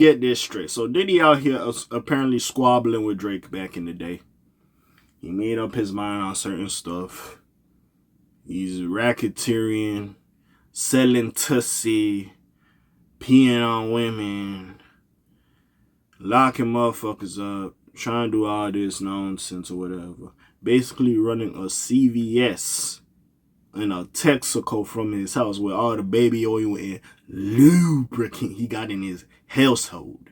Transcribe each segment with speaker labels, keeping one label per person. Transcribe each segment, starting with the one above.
Speaker 1: get this straight. So Diddy out here apparently squabbling with Drake back in the day. He made up his mind on certain stuff. He's racketeering, selling tussy, peeing on women, locking motherfuckers up, trying to do all this nonsense or whatever. Basically running a CVS in a Texaco from his house with all the baby oil and lubricant he got in his household.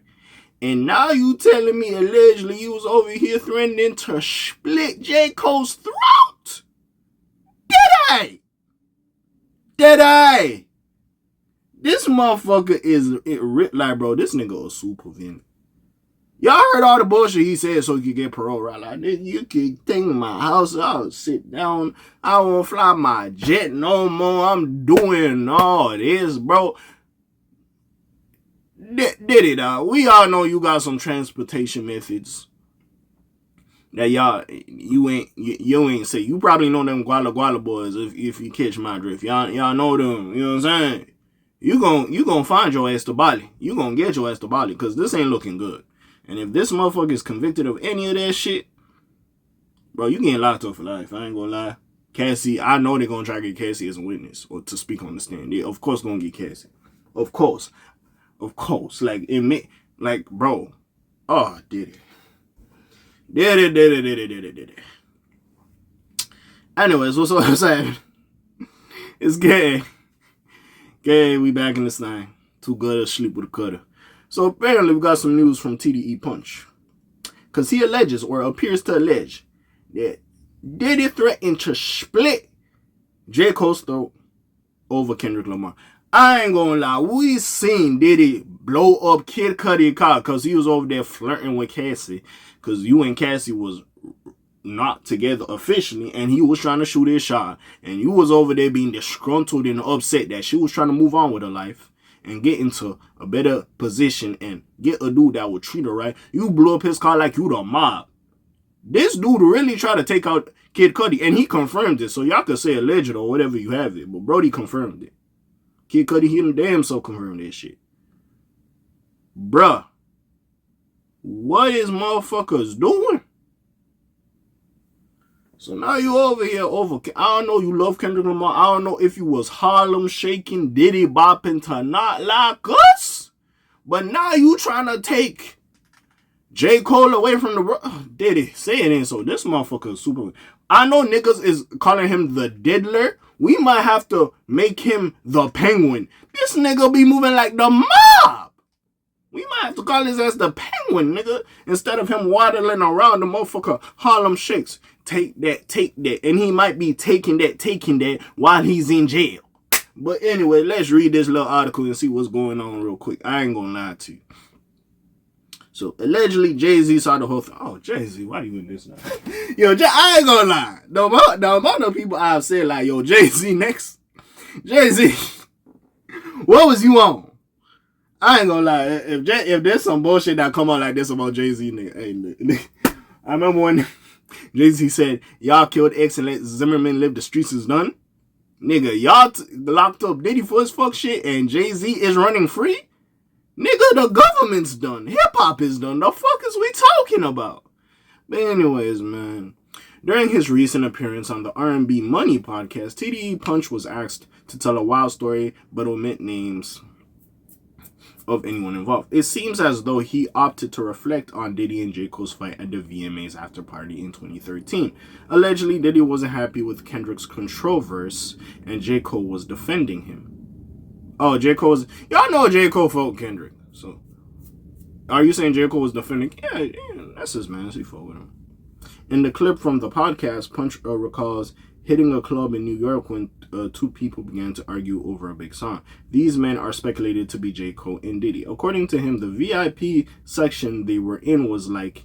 Speaker 1: And now you telling me allegedly you was over here threatening to split J. Cole's throat? Did I? This motherfucker is like, bro, this nigga a super villain. Y'all heard all the bullshit he said so he could get parole, right? Like, you could take my house, I'll sit down, I won't fly my jet no more, I'm doing all this, bro. Diddy, dog. We all know you got some transportation methods that you ain't say. You probably know them Guala Guala boys if you catch my drift. Y'all know them, you know what I'm saying? You gon' find your ass to Bali. You gon' get your ass to Bali, because this ain't looking good. And if this motherfucker is convicted of any of that shit, bro, you getting locked up for life. I ain't gonna lie. Cassie, I know they're gonna try to get Cassie as a witness or to speak on the stand. They of course gonna get Cassie. Of course. Like, bro. Oh, Diddy. Anyways, what's what I'm saying? It's gay. We back in this thing. Too good to sleep with a cutter. So apparently we got some news from TDE Punch. Because he alleges, or appears to allege, that Diddy threatened to split J. Cole's throat over Kendrick Lamar. I ain't gonna lie, we seen Diddy blow up Kid Cudi car because he was over there flirting with Cassie. Because you and Cassie was not together officially, and he was trying to shoot his shot. And you was over there being disgruntled and upset that she was trying to move on with her life and get into a better position and get a dude that would treat her right. You blew up his car like you the mob. This dude really tried to take out Kid Cudi, and he confirmed it. So y'all could say alleged or whatever you have it, but Brody confirmed it. Kid Cudi, he damn so confirmed that shit. Bruh. What is motherfuckers doing? So now you over here I don't know, you love Kendrick Lamar. I don't know if you was Harlem shaking, Diddy bopping to Not Like Us. But now you trying to take J. Cole away from the... Diddy, say it ain't so. This motherfucker is super... I know niggas is calling him the Diddler. We might have to make him the Penguin. This nigga be moving like the mob. We might have to call his ass the Penguin, nigga. Instead of him waddling around the motherfucker Harlem Shakes. Take that. And he might be taking that while he's in jail. But anyway, let's read this little article and see what's going on real quick. I ain't gonna lie to you. So, allegedly, Jay-Z saw the whole thing. Oh, Jay-Z, why you in this now? Yo, I ain't gonna lie. The amount of people I've said, like, yo, Jay-Z next. Jay-Z, what was you on? I ain't gonna lie. If there's some bullshit that come out like this about Jay-Z, nigga, I remember when Jay-Z said, y'all killed X and let Zimmerman live, the streets is done. Nigga, y'all locked up Diddy for his fuck shit and Jay-Z is running free? Nigga, the government's done. Hip-hop is done. The fuck is we talking about? But anyways, man. During his recent appearance on the R&B Money podcast, TDE Punch was asked to tell a wild story but omit names of anyone involved. It seems as though he opted to reflect on Diddy and J. Cole's fight at the VMAs after party in 2013. Allegedly, Diddy wasn't happy with Kendrick's controversy and J. Cole was defending him. Oh, J. Cole's... Y'all know J. Cole fought Kendrick. So, are you saying J. Cole was defending... Yeah, that's his man. He fought with him. In the clip from the podcast, Punch recalls hitting a club in New York when two people began to argue over a big song. These men are speculated to be J. Cole and Diddy. According to him, the VIP section they were in was like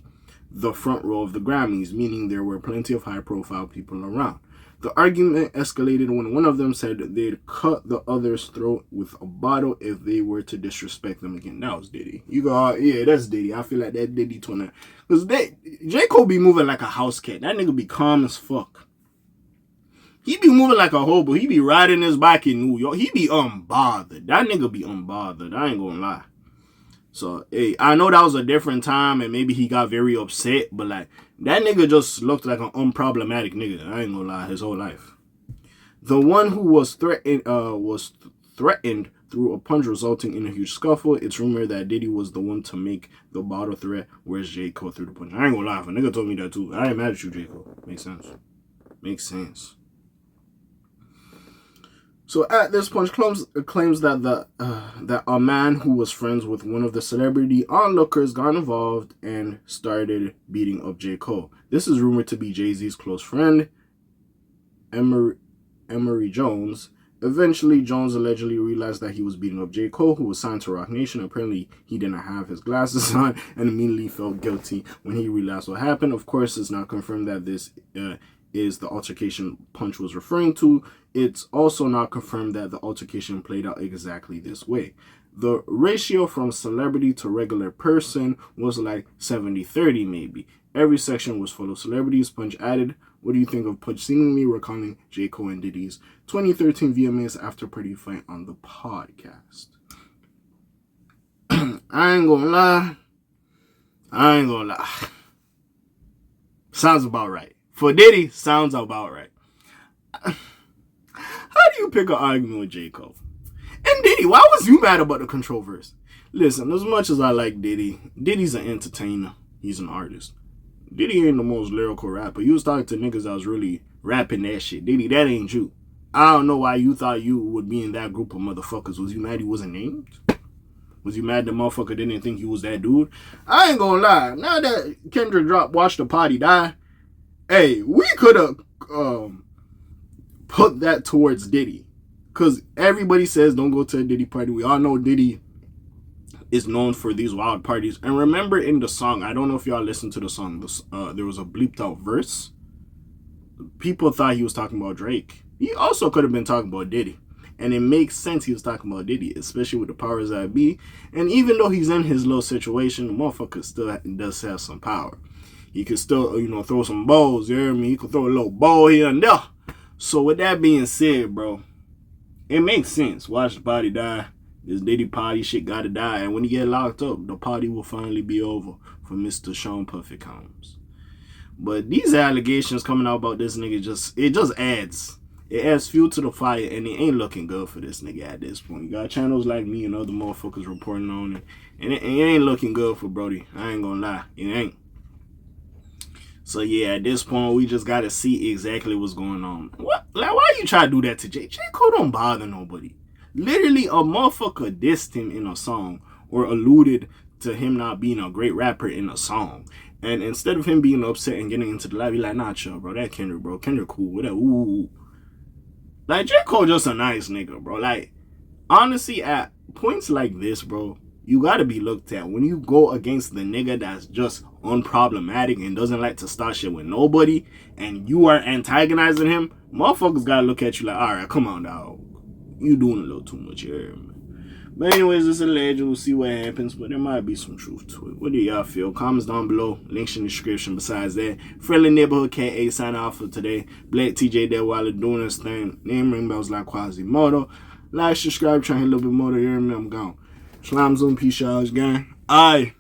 Speaker 1: the front row of the Grammys, meaning there were plenty of high-profile people around. The argument escalated when one of them said they'd cut the other's throat with a bottle if they were to disrespect them again. That was Diddy. You go, yeah, that's Diddy. I feel like that Diddy tuna. Because J. Cole be moving like a house cat. That nigga be calm as fuck. He be moving like a hobo. He be riding his bike in New York. He be unbothered. That nigga be unbothered. I ain't gonna lie. So, hey, I know that was a different time and maybe he got very upset, but like, that nigga just looked like an unproblematic nigga. I ain't gonna lie, his whole life. The one who was threatened through a punch resulting in a huge scuffle. It's rumored that Diddy was the one to make the bottle threat, whereas J.Cole threw the punch. I ain't gonna lie, if a nigga told me that too, I ain't mad at you, J.Cole. Makes sense. Makes sense. So at this point, claims that that a man who was friends with one of the celebrity onlookers got involved and started beating up J. Cole. This is rumored to be Jay-Z's close friend, Emory Jones. Eventually, Jones allegedly realized that he was beating up J. Cole, who was signed to Roc Nation. Apparently, he didn't have his glasses on and immediately felt guilty when he realized what happened. Of course, it's not confirmed that this is the altercation Punch was referring to. It's also not confirmed that the altercation played out exactly this way. The ratio from celebrity to regular person was like 70-30 maybe. Every section was full of celebrities. Punch added, "What do you think of Punch seemingly recalling J. Cole and Diddy's 2013 VMAs after party fight on the podcast?" I ain't gonna lie. Sounds about right. For Diddy, sounds about right. How do you pick an argument with J. Cole? And Diddy, why was you mad about the controversy? Listen, as much as I like Diddy, Diddy's an entertainer. He's an artist. Diddy ain't the most lyrical rapper. You was talking to niggas that was really rapping that shit. Diddy, that ain't you. I don't know why you thought you would be in that group of motherfuckers. Was you mad he wasn't named? Was you mad the motherfucker didn't think he was that dude? I ain't gonna lie. Now that Kendrick dropped Watch the Party Die, hey, we could have put that towards Diddy. Because everybody says don't go to a Diddy party. We all know Diddy is known for these wild parties. And remember in the song, I don't know if y'all listened to the song, there was a bleeped out verse. People thought he was talking about Drake. He also could have been talking about Diddy. And it makes sense he was talking about Diddy, especially with the powers that be. And even though he's in his little situation, the motherfucker still does have some power. He could still, throw some balls, you hear me? He could throw a little ball here and there. So with that being said, bro, it makes sense. Watch the party die. This Diddy party shit gotta die. And when he get locked up, the party will finally be over for Mr. Sean Puffy Combs. But these allegations coming out about this nigga it adds fuel to the fire, and it ain't looking good for this nigga at this point. You got channels like me and other motherfuckers reporting on it, and it ain't looking good for Brody. I ain't gonna lie, it ain't. So yeah, at this point, we just gotta see exactly what's going on. What? Like, why you try to do that to J? J. Cole don't bother nobody. Literally, a motherfucker dissed him in a song or alluded to him not being a great rapper in a song. And instead of him being upset and getting into the live, he like, nah, chill, bro. That Kendrick, bro. Kendrick cool. Whatever. Ooh. Like, J. Cole just a nice nigga, bro. Like, honestly, at points like this, bro, you gotta be looked at. When you go against the nigga that's just unproblematic and doesn't like to start shit with nobody, and you are antagonizing him, motherfuckers gotta look at you like, alright, come on, dog. You doing a little too much here, man. But anyways, it's alleged. We'll see what happens, but there might be some truth to it. What do y'all feel? Comments down below. Links in the description. Besides that, friendly neighborhood K.A. sign off for today. Black TJ Dead while doing this thing. Name ring bells like Quasimodo. Like, subscribe, try a little bit more to hear me. I'm gone. Slime Zoom, peace, y'all, gang. Aye.